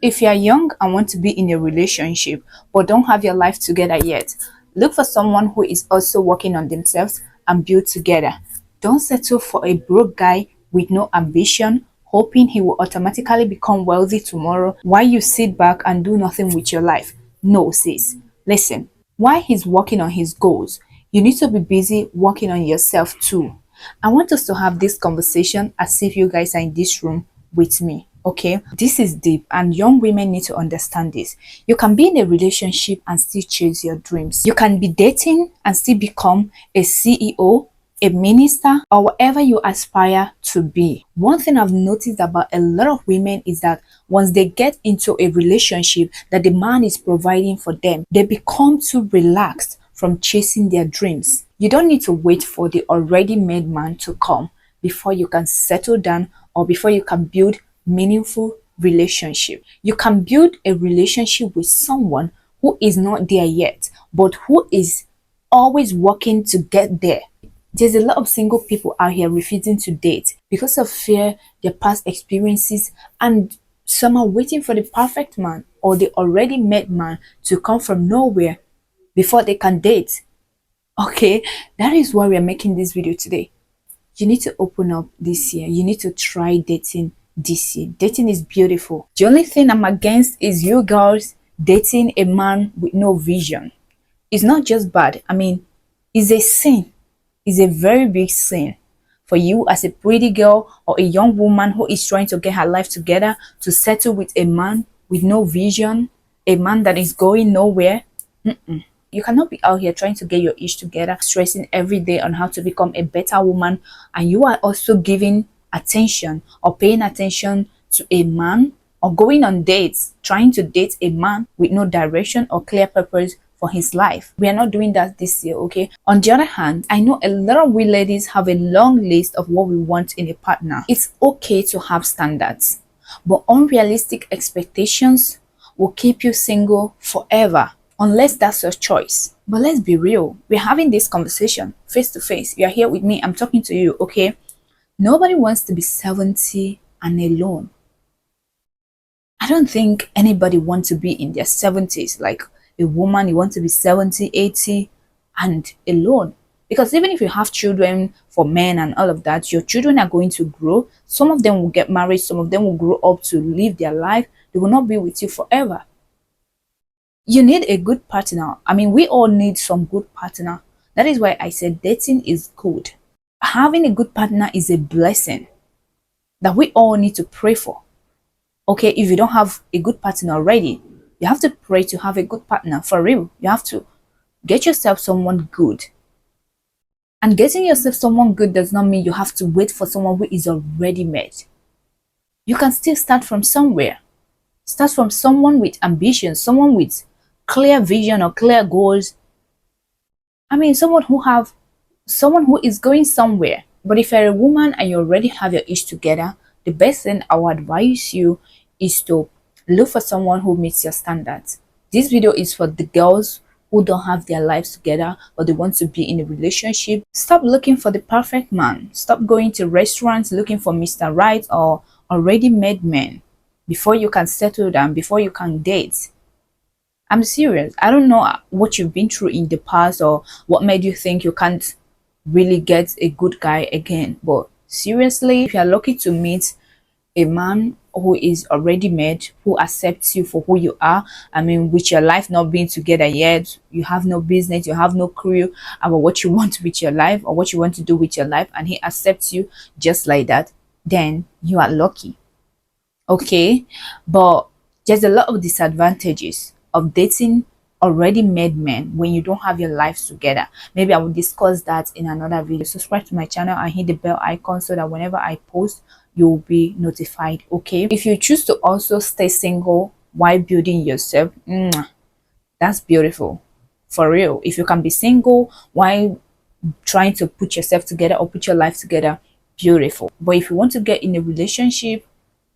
If you are young and want to be in a relationship but don't have your life together yet, look for someone who is also working on themselves and build together. Don't settle for a broke guy with no ambition, hoping he will automatically become wealthy tomorrow while you sit back and do nothing with your life. No, sis. Listen, while he's working on his goals, you need to be busy working on yourself too. I want us to have this conversation as if you guys are in this room with me. Okay, this is deep and young women need to understand this. You can be in a relationship and still chase your dreams. You can be dating and still become a CEO, a minister, or whatever you aspire to be. One thing I've noticed about a lot of women is that once they get into a relationship that the man is providing for them, they become too relaxed from chasing their dreams. You don't need to wait for the already made man to come before you can settle down or before you can build meaningful relationship. You can build a relationship with someone who is not there yet, but who is always working to get there. There's a lot of single people out here refusing to date because of fear, their past experiences, and some are waiting for the perfect man or the already met man to come from nowhere before they can date. Okay, that is why we are making this video today. You need to open up this year. You need to try dating this year. Dating is beautiful. The only thing I'm against is you girls dating a man with no vision. It's not just bad. I mean, it's a sin. It's a very big sin for you as a pretty girl or a young woman who is trying to get her life together to settle with a man with no vision, a man that is going nowhere. You cannot be out here trying to get your ish together, stressing every day on how to become a better woman, and you are also giving attention or paying attention to a man or going on dates, trying to date a man with no direction or clear purpose for his life. We are not doing that this year, okay? On the other hand, I know a lot of we ladies have a long list of what we want in a partner. It's okay to have standards, but unrealistic expectations will keep you single forever unless that's your choice. But let's be real, we're having this conversation face to face. You're here with me, I'm talking to you, okay? Nobody wants to be 70 and alone. I don't think anybody wants to be in their 70s, like a woman, you want to be 70, 80 and alone. Because even if you have children for men and all of that, your children are going to grow. Some of them will get married, some of them will grow up to live their life. They will not be with you forever. You need a good partner. I mean, we all need some good partner. That is why I said dating is good. Having a good partner is a blessing that we all need to pray for. Okay, if you don't have a good partner already, you have to pray to have a good partner. For real, you have to get yourself someone good. And getting yourself someone good does not mean you have to wait for someone who is already met. You can still start from somewhere. Start from someone with ambition, someone with clear vision or clear goals. I mean, someone who is going somewhere. But if you're a woman and you already have your ish together, the best thing I would advise you is to look for someone who meets your standards. This video is for the girls who don't have their lives together or they want to be in a relationship. Stop looking for the perfect man. Stop going to restaurants looking for Mr. Right or already made men before you can settle down, before you can date. I'm serious. I don't know what you've been through in the past or what made you think you can't really get a good guy again. But seriously, if you're lucky to meet a man who is already made, who accepts you for who you are, I mean, with your life not being together yet, you have no business, you have no clue about what you want with your life or what you want to do with your life, and he accepts you just like that, then you are lucky. Okay, but there's a lot of disadvantages of dating already made men when you don't have your lives together. Maybe I will discuss that in another video. Subscribe to my channel and hit the bell icon so that whenever I post, you'll be notified. Okay, if you choose to also stay single while building yourself, that's beautiful. For real, if you can be single while trying to put yourself together or put your life together, beautiful. But if you want to get in a relationship,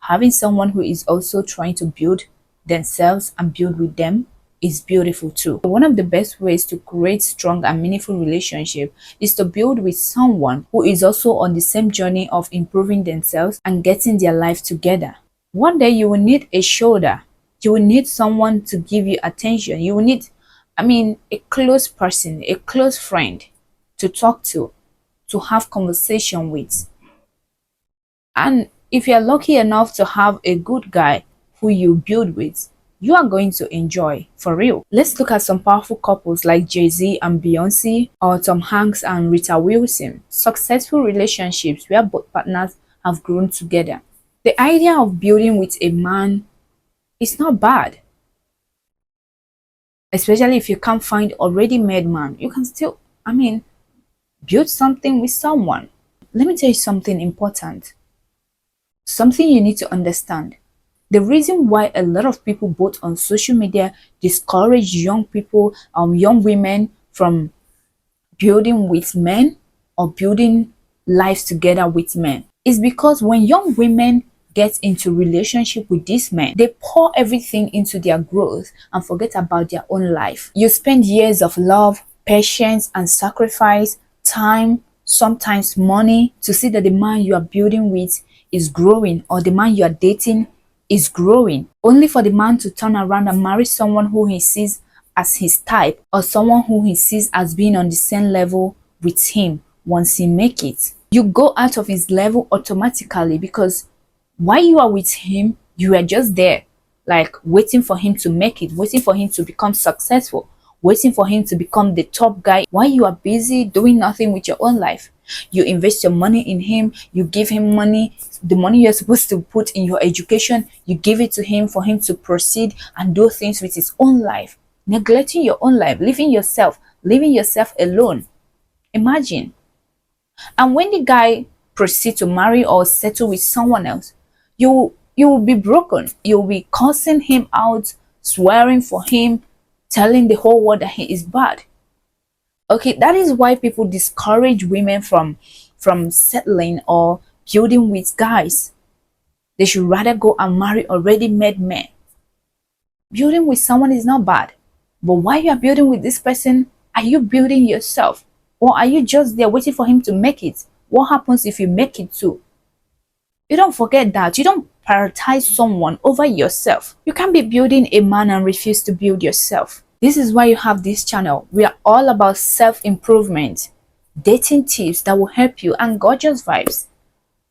having someone who is also trying to build themselves and build with them is beautiful too. One of the best ways to create strong and meaningful relationship is to build with someone who is also on the same journey of improving themselves and getting their life together. One day you will need a shoulder You will need someone to give you attention. You will need, a close person, a close friend to talk to have conversation with. And if you're lucky enough to have a good guy who you build with, you are going to enjoy for real. Let's look at some powerful couples like Jay-Z and Beyonce, or Tom Hanks and Rita Wilson. Successful relationships where both partners have grown together. The idea of building with a man is not bad, especially if you can't find already made man. You can still, build something with someone. Let me tell you something important. Something you need to understand. The reason why a lot of people both on social media discourage young people, young women from building with men or building lives together with men is because when young women get into relationship with these men, they pour everything into their growth and forget about their own life. You spend years of love, patience, and sacrifice, time, sometimes money, to see that the man you are building with is growing, or the man you are dating is growing, only for the man to turn around and marry someone who he sees as his type, or someone who he sees as being on the same level with him once he make it. You go out of his level automatically, because while you are with him, you are just there, like waiting for him to make it, waiting for him to become successful, waiting for him to become the top guy, while you are busy doing nothing with your own life. You invest your money in him, you give him money, the money you're supposed to put in your education, you give it to him for him to proceed and do things with his own life, neglecting your own life, leaving yourself alone. Imagine. And when the guy proceeds to marry or settle with someone else, you will be broken. You'll be cursing him out, swearing for him, telling the whole world that he is bad. Okay, that is why people discourage women from settling or building with guys. They should rather go and marry already made men. Building with someone is not bad, but while you are building with this person, are you building yourself, or are you just there waiting for him to make it? What happens if you make it too? You don't forget that. You don't prioritize someone over yourself. You can't be building a man and refuse to build yourself. This is why you have this channel. We are all about self-improvement, dating tips that will help you, and gorgeous vibes.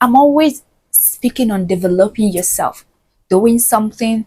I'm always speaking on developing yourself, doing something,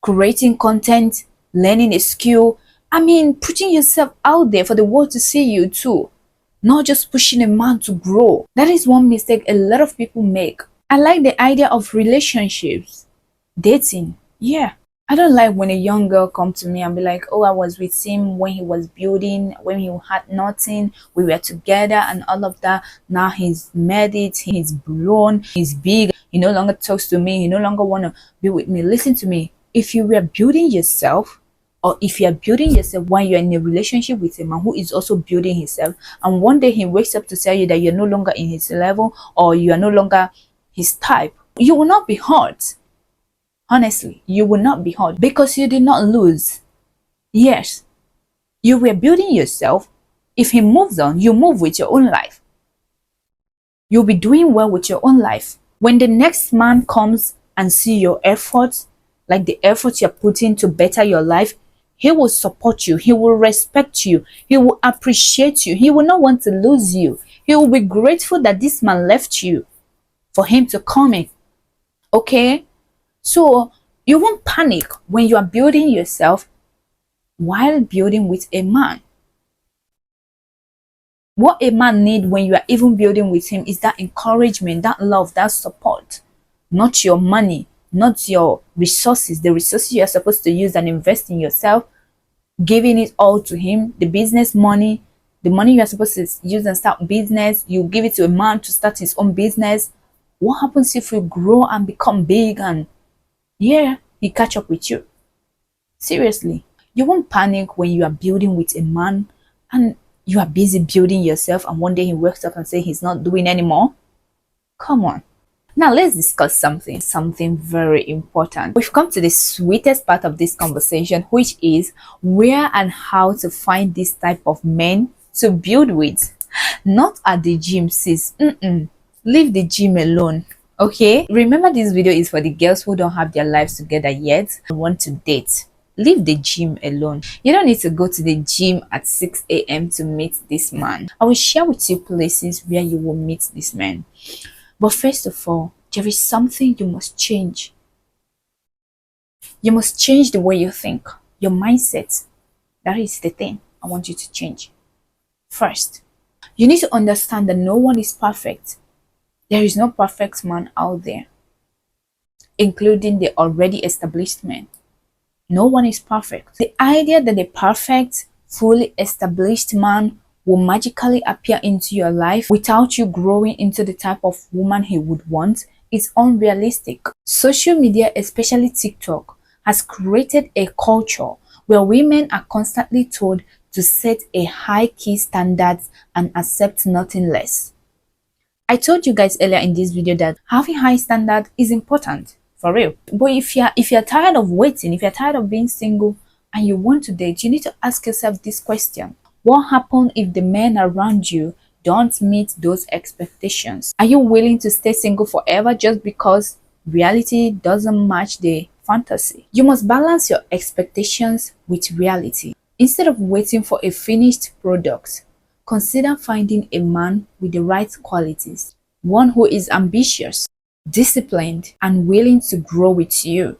creating content, learning a skill. Putting yourself out there for the world to see you too. Not just pushing a man to grow. That is one mistake a lot of people make. I like the idea of relationships, dating. Yeah. I don't like when a young girl come to me and be like, oh, I was with him when he was building, when he had nothing, we were together and all of that. Now he's made it, he's grown, he's big, he no longer talks to me, he no longer want to be with me. Listen to me. If you were building yourself, or if you're building yourself while you're in a relationship with a man who is also building himself, and one day he wakes up to tell you that you're no longer in his level or you are no longer his type, you will not be hurt. Honestly, you will not be hurt, because you did not lose. Yes, you were building yourself. If he moves on, you move with your own life. You'll be doing well with your own life. When the next man comes and see your efforts, like the effort you're putting to better your life, he will support you. He will respect you. He will appreciate you. He will not want to lose you. He will be grateful that this man left you for him to come in. Okay? So you won't panic when you are building yourself while building with a man. What a man needs when you are even building with him is that encouragement, that love, that support. Not your money, not your resources, the resources you are supposed to use and invest in yourself, giving it all to him, the business money, the money you are supposed to use and start business, you give it to a man to start his own business. What happens if you grow and become big and he catch up with you? Seriously, you won't panic when you are building with a man and you are busy building yourself, and one day he wakes up and say he's not doing anymore. Come on. Now let's discuss something very important. We've come to the sweetest part of this conversation, which is where and how to find this type of men to build with. Not at the gym, sis. Leave the gym alone. Okay, remember this video is for the girls who don't have their lives together yet and want to date. Leave the gym alone. You don't need to go to the gym at 6 a.m. to meet this man. I will share with you places where you will meet this man. But first of all, there is something you must change. You must change the way you think, your mindset. That is the thing I want you to change. First, you need to understand that no one is perfect. There is no perfect man out there, including the already established men. No one is perfect. The idea that a perfect, fully established man will magically appear into your life without you growing into the type of woman he would want is unrealistic. Social media, especially TikTok, has created a culture where women are constantly told to set a high key standards and accept nothing less. I told you guys earlier in this video that having high standard is important, for real. But if you're tired of waiting, if you're tired of being single and you want to date, you need to ask yourself this question. What happens if the men around you don't meet those expectations? Are you willing to stay single forever just because reality doesn't match the fantasy? You must balance your expectations with reality. Instead of waiting for a finished product, consider finding a man with the right qualities, one who is ambitious, disciplined, and willing to grow with you.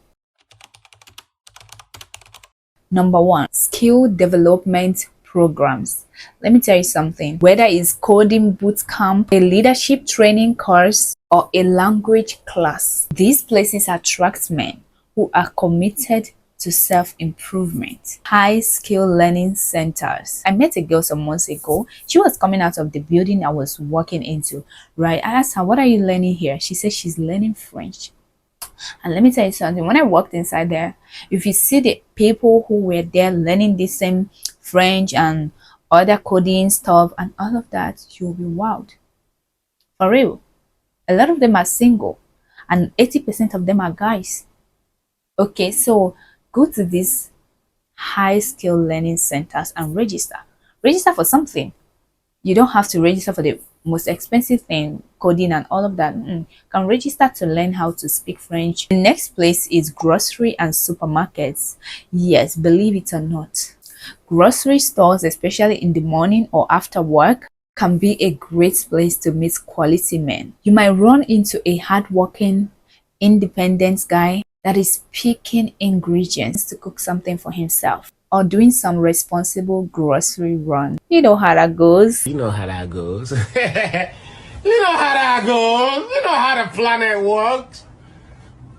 Number one, skill development programs. Let me tell you something. Whether it's coding bootcamp, a leadership training course, or a language class, these places attract men who are committed to self-improvement. High skill learning centers. I met a girl some months ago. She was coming out of the building I was walking into, right? I asked her, what are you learning here? She said she's learning French. And let me tell you something, when I walked inside there, if you see the people who were there learning the same French and other coding stuff and all of that, you'll be wowed. For real. A lot of them are single and 80% of them are guys. Okay, so go to these high skill learning centers and register. Register for something. You don't have to register for the most expensive thing, coding and all of that. You can register to learn how to speak French. The next place is grocery and supermarkets. Yes, believe it or not, grocery stores, especially in the morning or after work, can be a great place to meet quality men. You might run into a hardworking, independent guy that is picking ingredients to cook something for himself or doing some responsible grocery run. You know how that goes. You know how that goes. You know how that goes. You know how the planet works.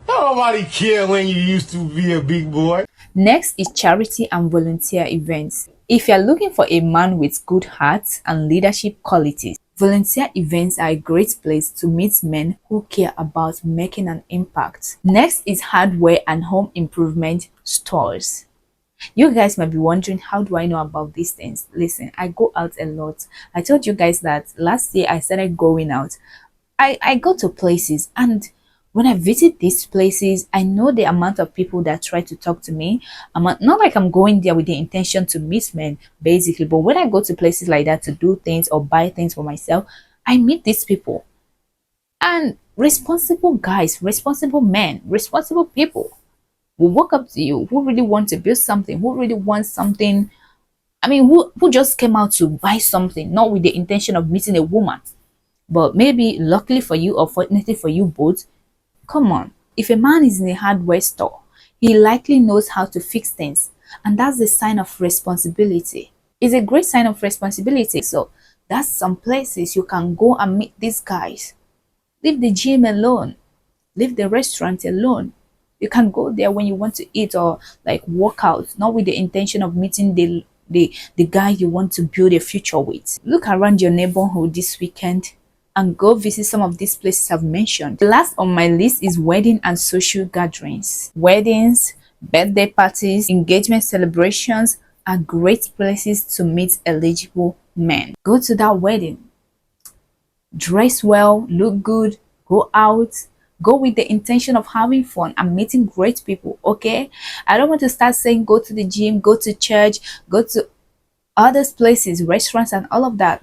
Nobody care when you used to be a big boy. Next is charity and volunteer events. If you're looking for a man with good heart and leadership qualities, volunteer events are a great place to meet men who care about making an impact. Next is hardware and home improvement stores. You guys might be wondering, how do I know about these things? Listen, I go out a lot. I told you guys that last year I started going out. I go to places, and when I visit these places, I know the amount of people that try to talk to me. Not like I'm going there with the intention to meet men, basically, but when I go to places like that to do things or buy things for myself, I meet these people. And responsible guys, responsible men, responsible people will walk up to you who really want to build something, who really wants something. I mean, who just came out to buy something, not with the intention of meeting a woman. But maybe luckily for you or fortunately for you both, come on, if a man is in a hardware store, he likely knows how to fix things. And that's a sign of responsibility. It's a great sign of responsibility. So that's some places you can go and meet these guys. Leave the gym alone. Leave the restaurant alone. You can go there when you want to eat or like work out, not with the intention of meeting the guy you want to build a future with. Look around your neighborhood this weekend and go visit some of these places I've mentioned. The last on my list is wedding and social gatherings. Weddings, birthday parties, engagement celebrations are great places to meet eligible men. Go to that wedding. Dress well, look good, go out. Go with the intention of having fun and meeting great people, okay? I don't want to start saying go to the gym, go to church, go to... Other places, restaurants and all of that.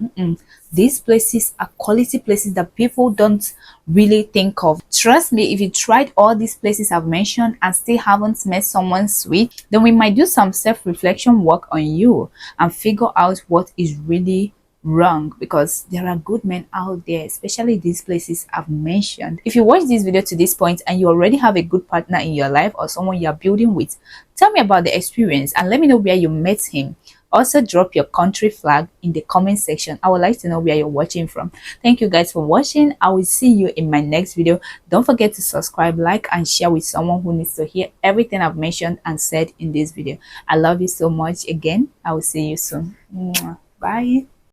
These places are quality places that people don't really think of. Trust me, if you tried all these places I've mentioned and still haven't met someone sweet, then we might do some self-reflection work on you and figure out what is really wrong, because there are good men out there, especially these places I've mentioned. If you watch this video to this point and you already have a good partner in your life or someone you're building with, tell me about the experience and let me know where you met him. Also drop your country flag in the comment section. I would like to know where you're watching from. Thank you guys for watching. I will see you in my next video. Don't forget to subscribe, like and share with someone who needs to hear everything I've mentioned and said in this video. I love you so much. Again, I will see you soon. Mwah. Bye.